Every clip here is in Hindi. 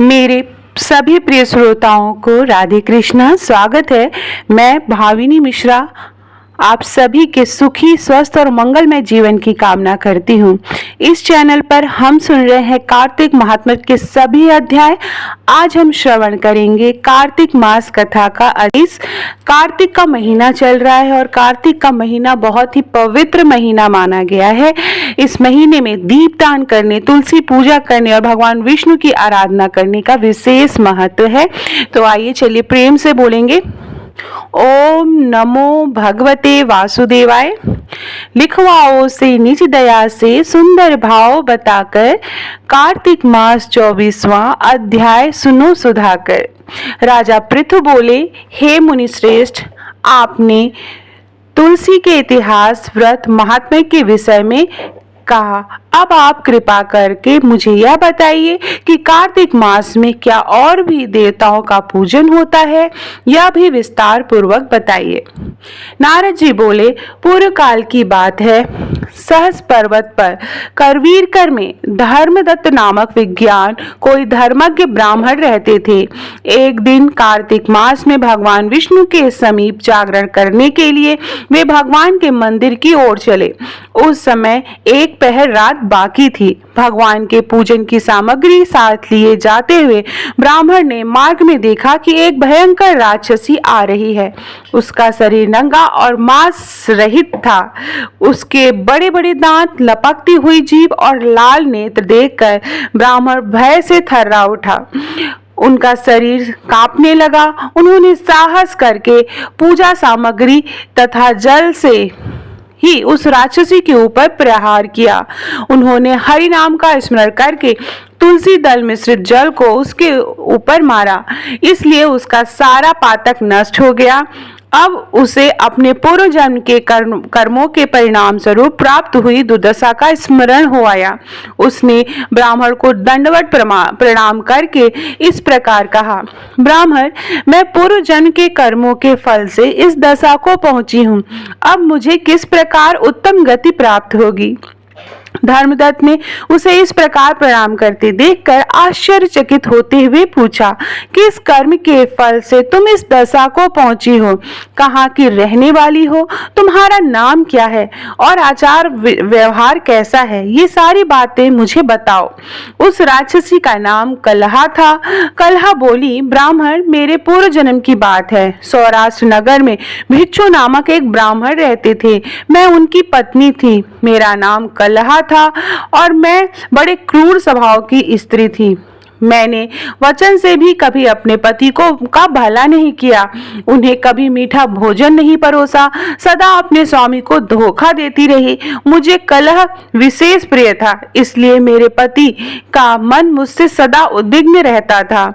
मेरे सभी प्रिय श्रोताओं को राधे कृष्णा। स्वागत है। मैं भाविनी मिश्रा आप सभी के सुखी, स्वस्थ और मंगलमय जीवन की कामना करती हूँ। इस चैनल पर हम सुन रहे हैं कार्तिक महात्म्य के सभी अध्याय। आज हम श्रवण करेंगे कार्तिक मास कथा का। इस कार्तिक का महीना चल रहा है और कार्तिक का महीना बहुत ही पवित्र महीना माना गया है। इस महीने में दीपदान करने, तुलसी पूजा करने और भगवान विष्णु की आराधना करने का विशेष महत्व है। तो आइए चलिए प्रेम से बोलेंगे ओम नमो भगवते वासुदेवाय। लिखवाओ से निज दया से सुंदर भाव बताकर कार्तिक मास 24वां अध्याय सुनो सुधाकर। राजा पृथु बोले, हे मुनि श्रेष्ठ, आपने तुलसी के इतिहास, व्रत, महात्म्य के विषय में कहा। अब आप कृपा करके मुझे यह बताइए कि कार्तिक मास में क्या और भी देवताओं का पूजन होता है, यह भी विस्तार पूर्वक बताइए। नारद जी बोले, पूर्व काल की बात है। सहस पर्वत पर करवीरकर में धर्मदत्त नामक विज्ञान कोई धर्मज्ञ ब्राह्मण रहते थे। एक दिन कार्तिक मास में भगवान विष्णु के समीप जागरण करने के लिए वे भगवान के मंदिर की ओर चले। उस समय एक पहर रात बाकी थी। भगवान के पूजन की सामग्री साथ लिए जाते हुए ब्राह्मण ने मार्ग में देखा कि एक भयंकर राक्षसी आ रही है। उसका शरीर नंगा और मांस रहित था। उसके बड़े बड़े दांत, लपकती हुई जीभ और लाल नेत्र देखकर ब्राह्मण भय से थर्रा उठा। उनका शरीर कांपने लगा। उन्होंने साहस करके पूजा सामग्री तथा जल से ही उस राक्षसी के ऊपर प्रहार किया। उन्होंने हरि नाम का स्मरण करके तुलसी दल मिश्रित जल को उसके ऊपर मारा, इसलिए उसका सारा पातक नष्ट हो गया। अब उसे अपने पूर्व जन्म के कर्मों के परिणाम स्वरूप प्राप्त हुई दुर्दशा का स्मरण हो आया। उसने ब्राह्मण को दंडवत प्रणाम करके इस प्रकार कहा, ब्राह्मण, मैं पूर्व जन्म के कर्मों के फल से इस दशा को पहुंची हूँ। अब मुझे किस प्रकार उत्तम गति प्राप्त होगी? धर्मदत्त ने उसे इस प्रकार प्रणाम करते देखकर आश्चर्यचकित होते हुए पूछा, किस कर्म के फल से तुम इस दशा को पहुंची हो? कहाँ की रहने वाली हो? तुम्हारा नाम क्या है और आचार व्यवहार कैसा है? ये सारी बातें मुझे बताओ। उस राक्षसी का नाम कलहा था। कलहा बोली, ब्राह्मण, मेरे पूर्व जन्म की बात है। सौराष्ट्र नगर में भिक्षु नामक एक ब्राह्मण रहते थे। मैं उनकी पत्नी थी। मेरा नाम कलहा था और मैं बड़े क्रूर स्वभाव की स्त्री थी। मैंने वचन से भी कभी अपने पति का भला नहीं किया। उन्हें कभी मीठा भोजन नहीं परोसा। सदा अपने स्वामी को धोखा देती रही। मुझे कलह विशेष प्रिय था, इसलिए मेरे पति का मन मुझसे सदा उद्विग्न रहता था।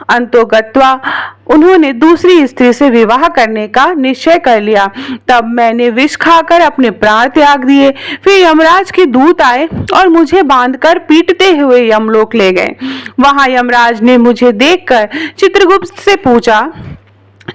अंतोगत्वा उन्होंने दूसरी स्त्री से विवाह करने का निश्चय कर लिया। तब मैंने विष खाकर अपने प्राण त्याग दिए। फिर यमराज के दूत आए और मुझे बांधकर पीटते हुए यमलोक ले गए। वहां यमराज ने मुझे देखकर चित्रगुप्त से पूछा,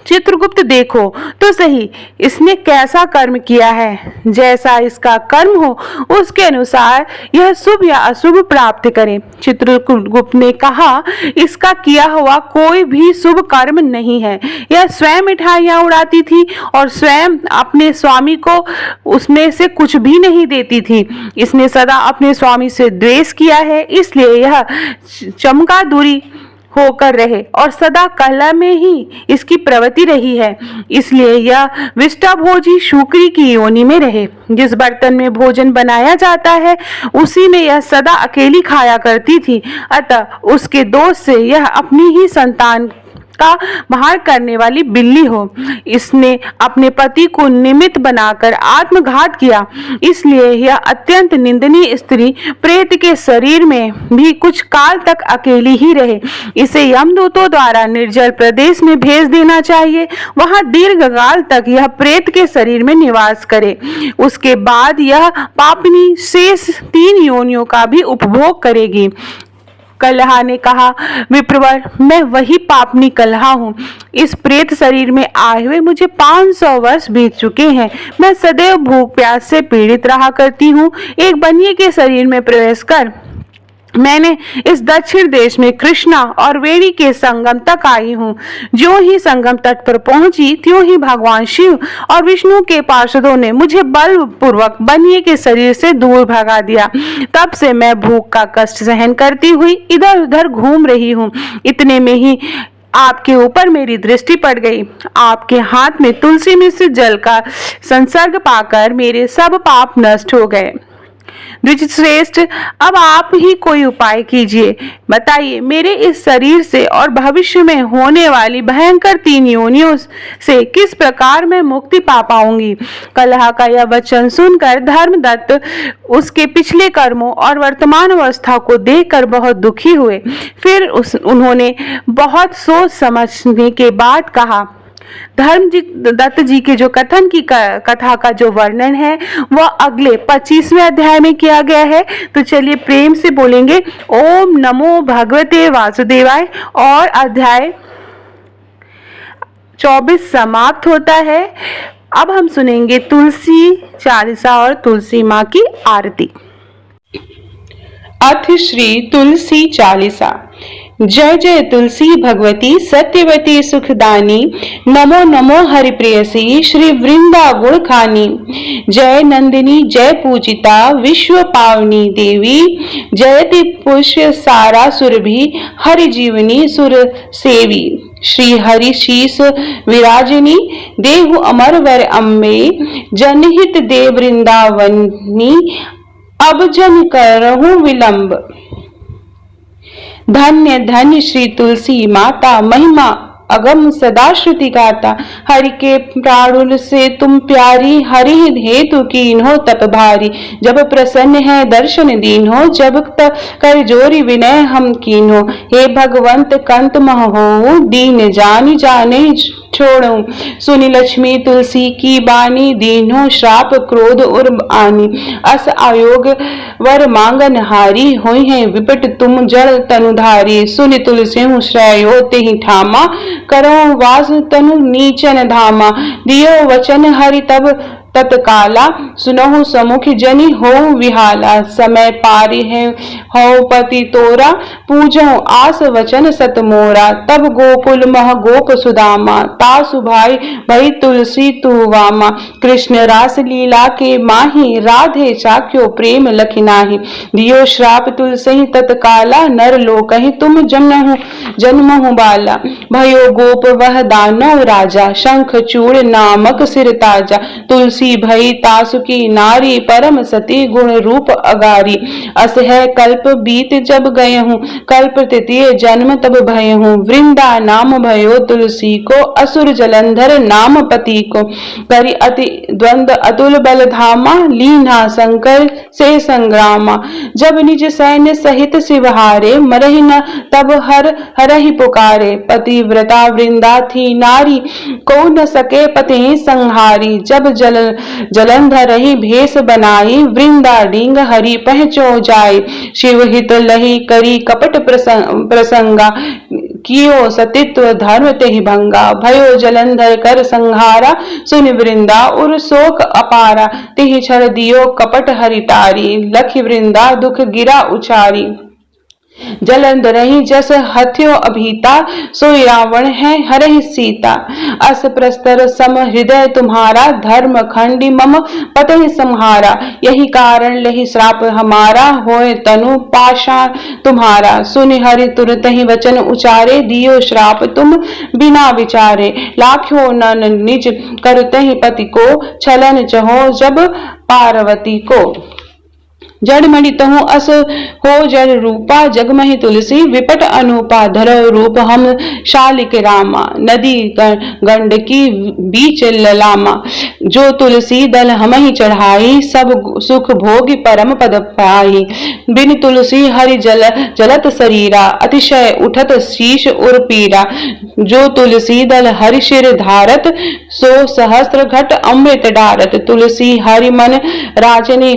चित्रगुप्त, देखो तो सही इसने कैसा कर्म किया है। जैसा इसका कर्म हो उसके अनुसार यह शुभ या अशुभ प्राप्त करे। चित्रगुप्त ने कहा, इसका किया हुआ कोई भी शुभ कर्म नहीं है। यह स्वयं मिठाइयां उड़ाती थी और स्वयं अपने स्वामी को उसमें से कुछ भी नहीं देती थी। इसने सदा अपने स्वामी से द्वेष किया है, इसलिए यह चमका दूरी होकर रहे और सदा कलह में ही इसकी प्रवृत्ति रही है। इसलिए यह विष्टाभोजी शुक्री की योनि में रहे। जिस बर्तन में भोजन बनाया जाता है उसी में यह सदा अकेली खाया करती थी। अतः उसके दोष से यह अपनी ही संतान का बाहर करने वाली बिल्ली हो। इसने अपने पति को निमित्त बनाकर आत्मघात किया, इसलिए यह अत्यंत निंदनीय स्त्री प्रेत के शरीर में भी कुछ काल तक अकेली ही रहे। इसे यमदूतों द्वारा निर्जल प्रदेश में भेज देना चाहिए। वहां दीर्घकाल तक यह प्रेत के शरीर में निवास करे। उसके बाद यह पापनी शेष 3 योनियों का भी उपभोग करेगी। कलहा ने कहा, विप्रवर, मैं वही पापनी कलहा हूँ। इस प्रेत शरीर में आए हुए मुझे 500 वर्ष बीत चुके हैं। मैं सदैव भूख प्यास से पीड़ित रहा करती हूँ। एक बनिए के शरीर में प्रवेश कर मैंने इस दक्षिण देश में कृष्णा और वेणी के संगम तक आई हूँ। जो ही संगम तट पर पहुंची त्यों ही भगवान शिव और विष्णु के पार्षदों ने मुझे बलपूर्वक बनिए के शरीर से दूर भगा दिया। तब से मैं भूख का कष्ट सहन करती हुई इधर उधर घूम रही हूँ। इतने में ही आपके ऊपर मेरी दृष्टि पड़ गई। आपके हाथ में तुलसी मिश्र जल का संसर्ग पाकर मेरे सब पाप नष्ट हो गए। द्विजश्रेष्ठ, अब आप ही कोई उपाय कीजिए। बताइए, मेरे इस शरीर से और भविष्य में होने वाली भयंकर 3 योनियों से किस प्रकार मैं मुक्ति पा पाऊंगी। कलह का यह वचन सुनकर धर्मदत्त उसके पिछले कर्मों और वर्तमान अवस्था को देखकर बहुत दुखी हुए। फिर उन्होंने बहुत सोच समझने के बाद कहा, धर्मदत्त जी के जो कथन की कथा का जो वर्णन है वह अगले 25वें अध्याय में किया गया है। तो चलिए प्रेम से बोलेंगे ओम नमो भगवते वासुदेवाय। और अध्याय 24 समाप्त होता है। अब हम सुनेंगे तुलसी चालीसा और तुलसी माँ की आरती। अथ श्री तुलसी चालीसा। जय जय तुलसी भगवती सत्यवती सुखदानी, नमो नमो हरिप्रियसी श्री वृंदा गुण खानी। जय नंदिनी जय पूजिता विश्व पावनी देवी, जयति पुष्य सारा सुरभि हरि जीवनी सुर सेवी। श्री हरि शीस विराजिनी देहु अमर वर अम्बे, जनहित दे वृंदावनी अब जन करहु विलंब। धन्य धन्य श्री तुलसी माता, महिमा अगम सदा श्रुति गाता। हरि के प्राणुल से तुम प्यारी, हरि हेतु कीन्हो तप भारी। जब प्रसन्न है दर्शन दीन्हो, जब तक कर जोरी विनय हम कीन्हो। हे भगवंत कंत मह हो, दीन जानी जाने छोड़ो। सुनि लक्ष्मी तुलसी की बानी, दीन्हो श्राप क्रोध उर आनी। अस आयोग वर मांगन हारी, होई है विपट तुम जड़ तनुधारी। सुनि तुलसी श्रेयो तेहि ठामा, करो वास तनु नीचन धामा। दियो वचन हरि तब तत्काला, सुनहु समुख जनि हो विहाला। समय पारि है हो पति तोरा, पूजो आस वचन सत मोरा। तब गोकुल मह गोप सुदामा, तासु भाई भई तुलसी तुवामा। कृष्ण रास लीला के माही, राधे चाक्यो प्रेम लखिनाही। दियो श्राप तुलसी तत्काला, नर लोकहि तुम जन्महु बाला। भयो गोप वह दानव राजा, शंख चूड़ नामक सिर ताजा। तुलसी भई तासुकी नारी, परम सती गुण रूप अगारी। अस है कल्प बीत जब गए हूँ, कल्प तृतीय जन्म तब भय हूँ। वृंदा नाम भयो तुलसी को, असुर जलंधर नाम पति को। करि अति द्वंद अतुल बल धामा, लीना शंकर से संग्रामा। जब निज सैन्य सहित शिवहारे, मरहि न तब हरहि पुकारे। पतिव्रता वृंदा थी नारी, को न सके पति संहारी। जब जलंधर रही भेष बनाई, वृंदा डींग हरि पहचो जाय। शिव हित लही करी कपट प्रसंगा, कियो सतित्व धर्म तेहि भंगा। भयो जलंधर कर संहारा, सुनि वृंदा उर शोक अपारा। तिहि क्षण दियो कपट हरिटारी, लखि वृंदा दुख गिरा उचारी। जलंधर रही जस हथ्यो अभीता, सोई रावण है हरहि सीता। अस प्रस्तर सम हृदय तुम्हारा, धर्म खंडी मम पतहि संहारा। यही कारण लहि श्राप हमारा, होए तनु पाषाण तुम्हारा। सुनि हरि तुरत ही वचन उचारे, दियो श्राप तुम बिना विचारे। लाख्यो नन निज करतहि पति को, छलन चहो जब पार्वती को। जड़मणि तहु अस हो जड़ रूपा, जगमहि तुलसी विपट अनूपा। धरो रूप हम शालिक रामा, नदी गंडकी बीच ललामा। जो तुलसी दल हमहि चढ़ाई, सब सुख भोगी परम पद पाई। बिन तुलसी हरि जलत शरीरा, अतिशय उठत शीश उर पीरा। जो तुलसी दल हरि शिर धारत, सो सहस्त्र घट अमृत डारत। तुलसी हरि मन राजनी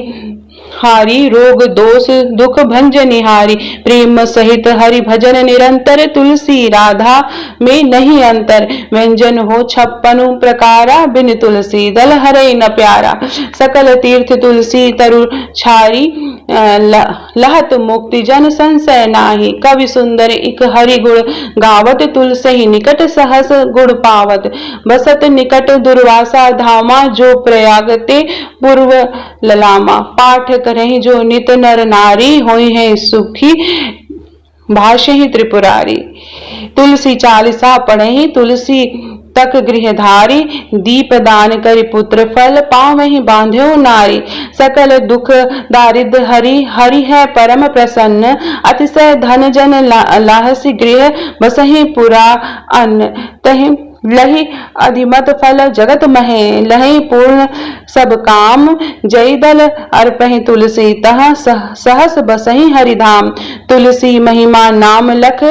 हारी, रोग दोष दुख भंजनिहारी, प्रेम सहित हरि भजन निरंतर, तुलसी राधा में नहीं अंतर। व्यंजन हो 56 प्रकारा, बिन तुलसी दल हरे न प्यारा। सकल तीर्थ तुलसी तरु छारी, लहत मुक्ति जन संशय नाही। कवि सुंदर इक हरि गुण गावत, तुलसी निकट सहस गुण पावत। बसत निकट दुर्वासा धामा, जो प्रयाग ते पूर्व ललामा। पाठ करें जो नित नर नारी, होई है सुखी भाष्य ही त्रिपुरारी। तुलसी चालीसा पढ़े तुलसी तक गृहधारी, दीप दान करि पुत्र फल, पावहि बांध्यो नारी। सकल दुख दारिद्र हरि, हरि है परम प्रसन्न, अतिशय धन जन लाहसी गृह, बसहि पुरा अन्न। तहि लहि अधिमत फल जगत महे, लहि पूर्ण सब काम, जय दल अर्पहि तुलसी, तह सहस बसहि हरिधाम। तुलसी महिमा नाम लख,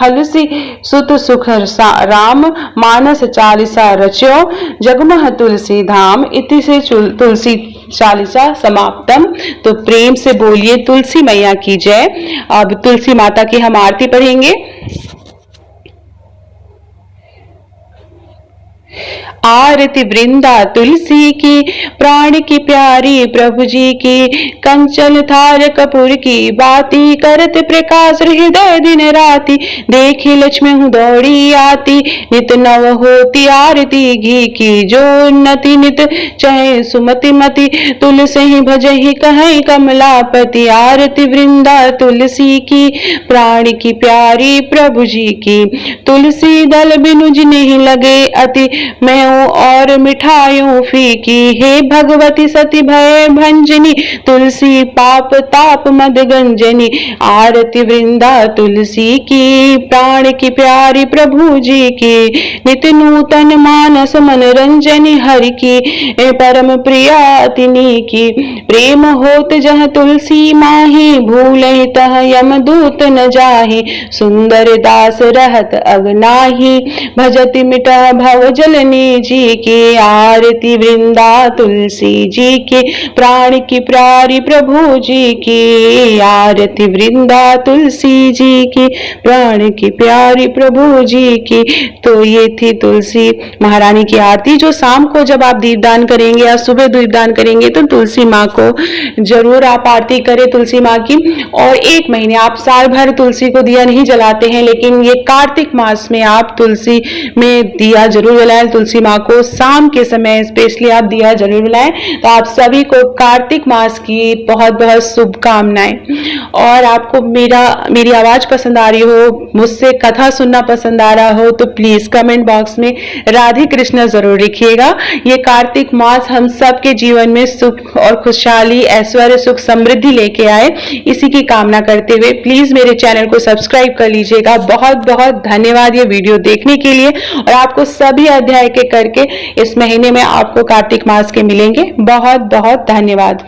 हलसी सुत सुख राम, मानस चालीसा रच्यो, जगमह तुलसी धाम। इति से तुलसी चालीसा समाप्तम। तो प्रेम से बोलिए तुलसी मैया की जय। अब तुलसी माता की हम आरती पढ़ेंगे। आरती वृंदा तुलसी की, प्राण की प्यारी प्रभु जी की। कंचन थार कपूर की बाती, करत प्रकाश हृदय दिन राती। देखी लक्ष्मी हूँ दौड़ी आती, नित नव होती आरती घी की। जो उन्नति नित चहे सुमति मति, तुलसी ही भजहि कहीं कमलापति। आरती वृंदा तुलसी की, प्राण की प्यारी प्रभु जी की। तुलसी दल बिनुज नहीं लगे अति, मैं और मिठाइयों फीकी। हे भगवती सती भय भंजनी, तुलसी पाप ताप मद गंजनी। आरती वृंदा तुलसी की, प्राण की प्यारी प्रभु जी की। नित नूतन मानस मनोरंजनी, हरि की परम प्रिया तिनी की। प्रेम होत जह तुलसी माही, भूले तह यमदूत न जाहि। सुंदर दास रहत अगनाही, भजति मिटा भव जलनी जी की। आरती वृंदा तुलसी जी की, प्राण की प्यारी प्रभु जी की। आरती वृंदा तुलसी जी की, प्राण की प्यारी प्रभु जी की। तो ये थी तुलसी महारानी की आरती, जो शाम को जब आप दीपदान करेंगे या सुबह दीपदान करेंगे तो तुलसी माँ को जरूर आप आरती करें तुलसी माँ की। और 1 महीने, आप साल भर तुलसी को दिया नहीं जलाते हैं, लेकिन ये कार्तिक मास में आप तुलसी में दिया जरूर जलाएं। तुलसी माँ को शाम के समय स्पेशली आप दिया जरूर जलाएं। तो आप सभी को कार्तिक मास की बहुत बहुत शुभकामनाएं। और आपको मेरी आवाज पसंद आ रही हो, मुझसे कथा सुनना पसंद आ रहा हो, तो प्लीज कमेंट बॉक्स में राधे कृष्ण जरूर लिखिएगा। ये कार्तिक मास हम सबके जीवन में सुख और खुशहाली, ऐश्वर्य, सुख, समृद्धि लेके आए, इसी की कामना करते हुए प्लीज मेरे चैनल को सब्सक्राइब कर लीजिएगा। बहुत बहुत धन्यवाद ये वीडियो देखने के लिए। और आपको सभी अध्याय के करके इस महीने में आपको कार्तिक मास के मिलेंगे। बहुत बहुत धन्यवाद।